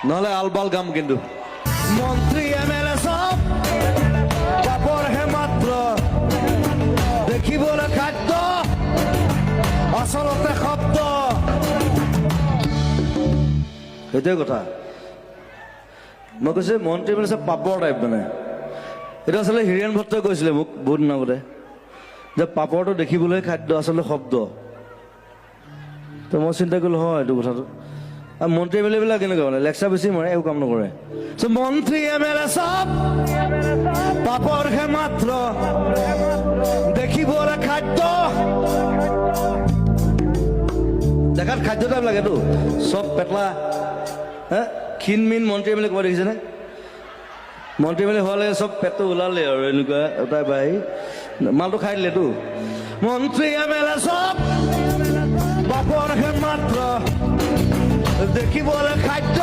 নহলে আলবাল গাম কিন্তু মন্ত্ৰী এমএলএ সব পাপৰ হে মাত্ৰ দেখিবলৈ খাদ্য আচলতে শব্দ সেইটোৱে কথা মই কৈছো মন্ত্ৰী মানে চব পাপৰ টাইপ মানে এইটো আচলতে হিৰেণ ভট্টই কৈছিলে মোক বহুত দিন আগতে যে পাপৰটো দেখিবলৈ খাদ্য আচলতে শব্দ তো মই চিন্তা কৰিলো হয় এইটো কথাটো আৰু মন্ত্ৰী এম এল এবিলাক কেনেকুৱা মানে লেকচাৰ বেছি মাৰে একো কাম নকৰে মন্ত্রী এমএলএ সব পাপর হে মাত্র দেখিবলৈ খাদ্য দেখাত খাদ্য টাইপ লাগেতো চব পেটলা হে ক্ষীণ মিন মন্ত্ৰী এম এল এ ক'ব দেখিছেনে মন্ত্ৰী এম এল এ হোৱালে চব পেটটো ওলালে আৰু এনেকুৱা এটা বাই মালটো খাই দিলেতো মন্ত্ৰী এমএলএ সব পাপৰ হে মাত্ৰ দেখিবলৈ খাদ্য